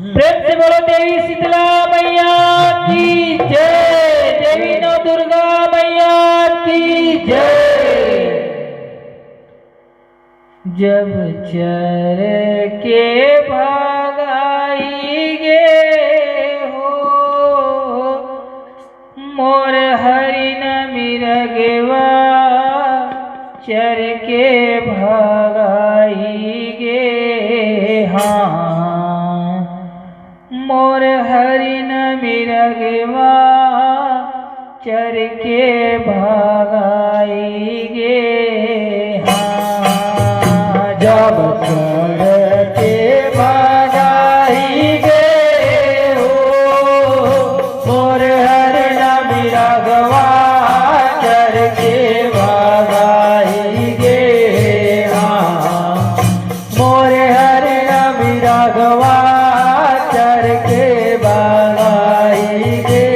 प्रेम से बोलो देवी शीतला मैया की जय। देवी नौ दुर्गा मैया की जय। जब चर के भागाई गे हो मोर हरि न मिरगवा चर के भागाई गे। हाँ मोर हरि न मिरगवा चर के भागाई गे। हाँ जब चर के भागाई गे हो मोर हरि न मिरगवा चर के भागाई गे। हाँ मोर हरि न मिरगवा चर के भागाई गे।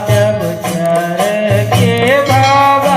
जब चर के भागाई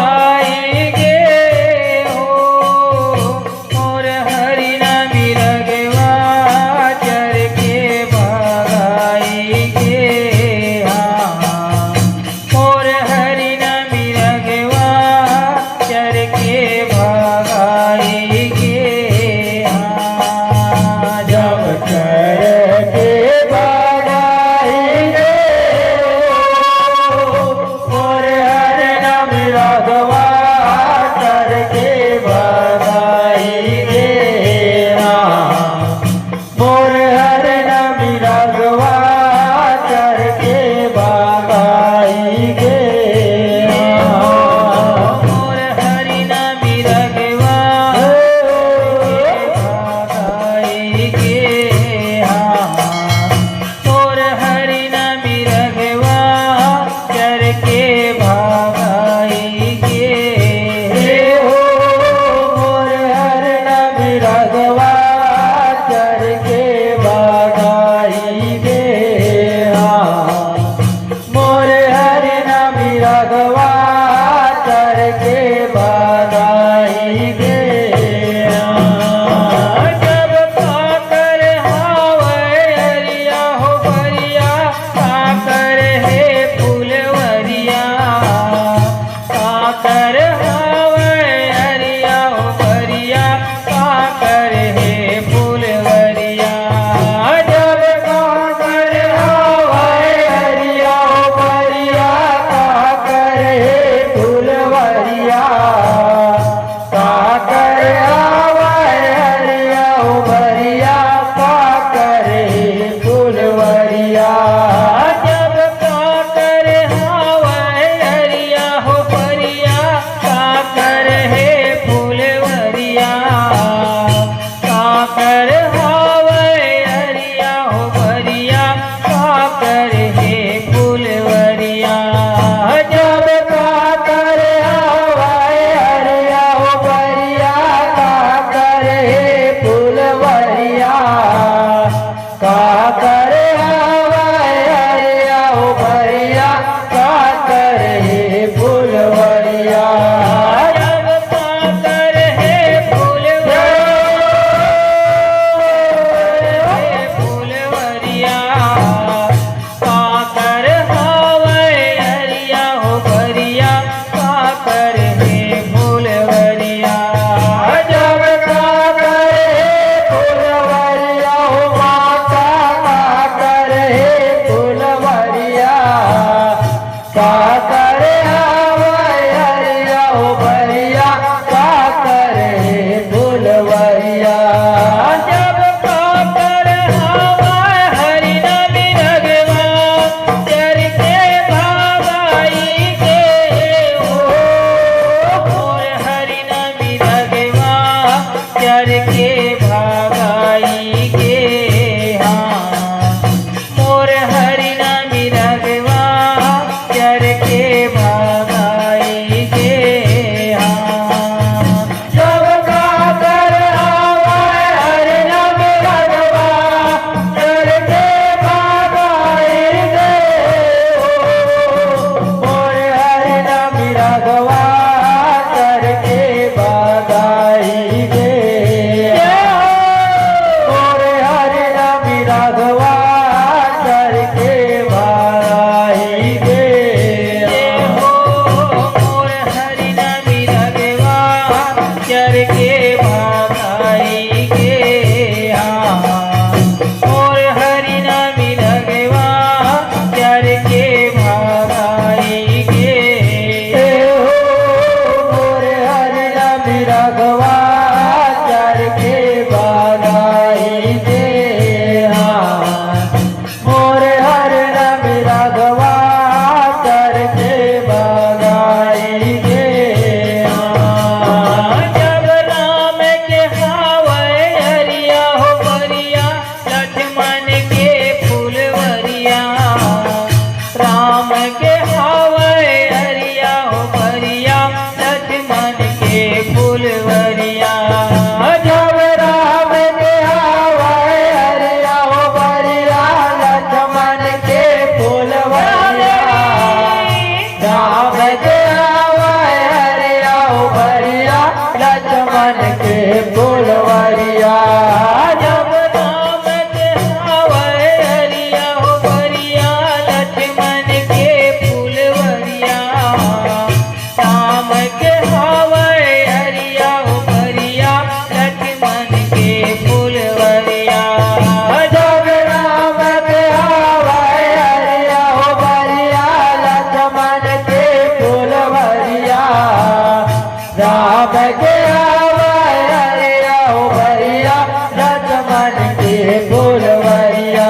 फुलवरिया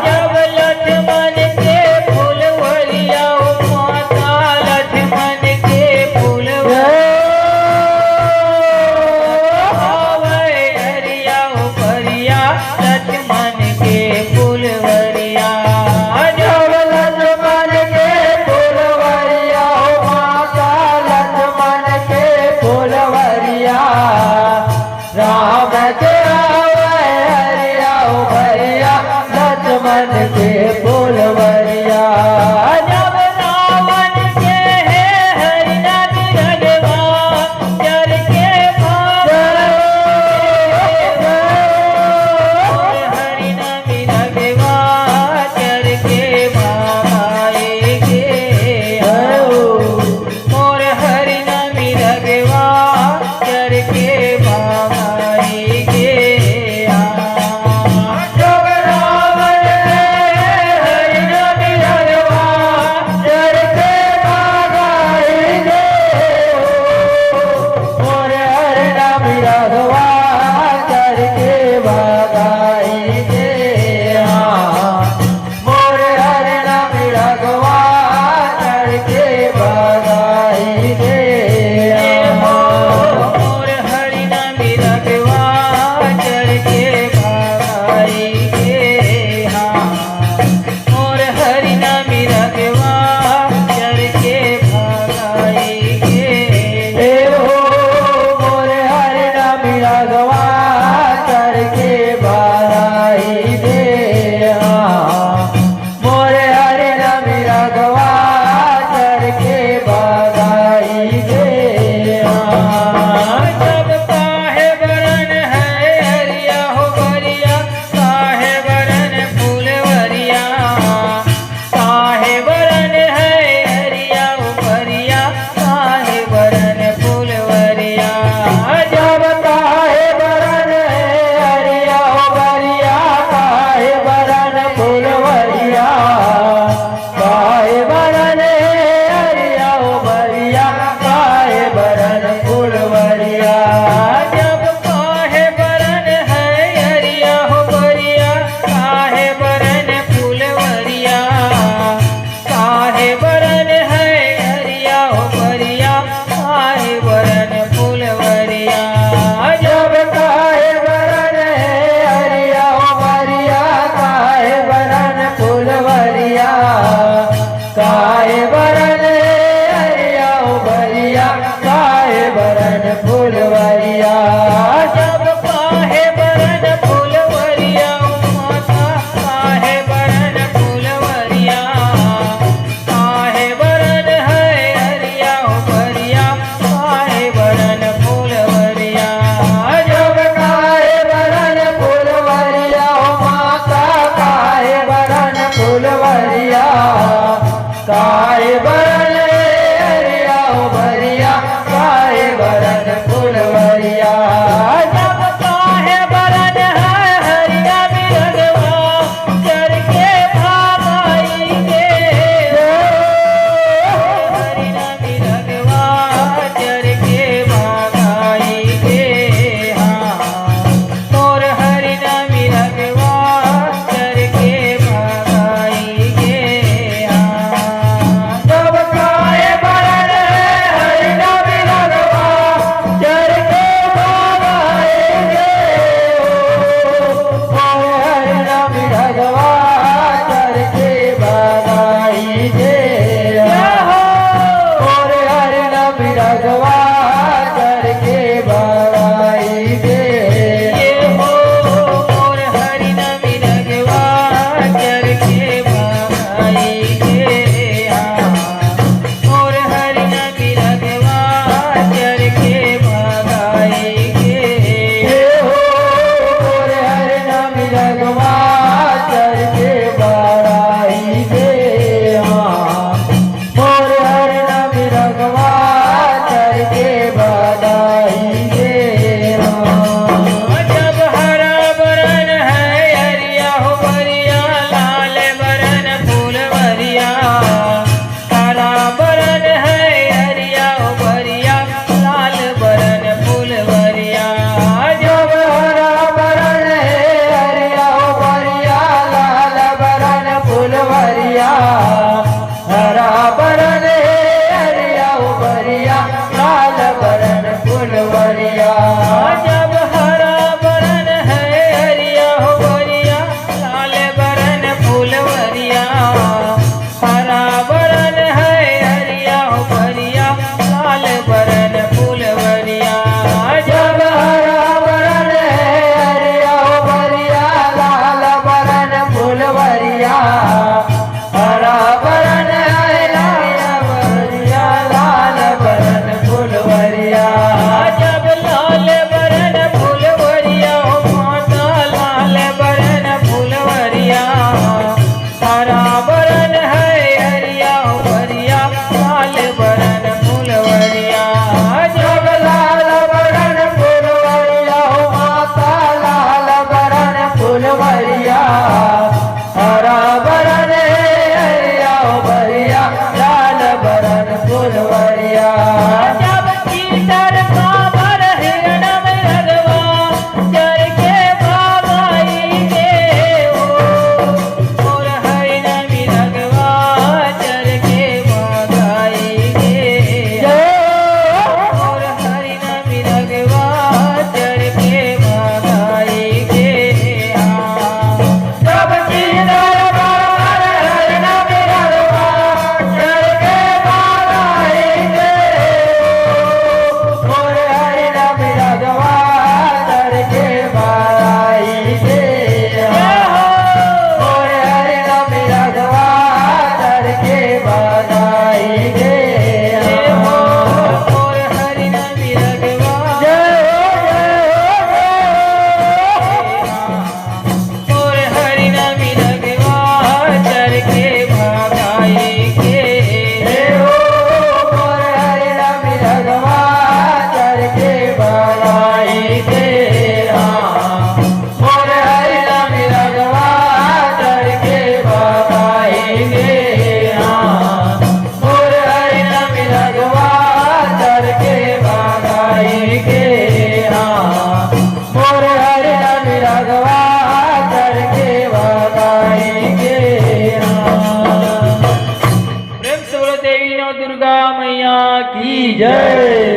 जब लक्ष्मण के फुलवरिया माता लक्ष्मण के फुलवरिया परिया लक्ष्मण के फुलवरिया जब लक्ष्मण के फुलवरिया माता लक्ष्मण के फुलवरिया राम के हरिया भैया लक्ष्मण के फुलवरिया जब रावण के है हरिना बिरगवा जर के भाव हरिना हरा बरन हरिया भरिया लाल बरन फुलवरिया जब चीतर काबर हिरणम रगवा चर के बाबाई गे हो और हरिणम रगवा चर के बाबाई गे और हरिणम रगवा चर के बाबाई गे जब चीतर काबर हरिणम रगवा चर के बाबाई और हरिणम रगवा चर के बाबाई और हरिणम रगवा चर के बाबाई और हरिणम रगवा और हरिणम रगवा चर के भागाई गे और हरिणम रगवा चर के बाबाई और हरिणम रगवा चर के बाबाई और हरिणम रगवा चर के बाबाई और हरिणम रगवा चर के बाबाई प्रेम से बोलो देवी नौ दुर्गा मैया की जय।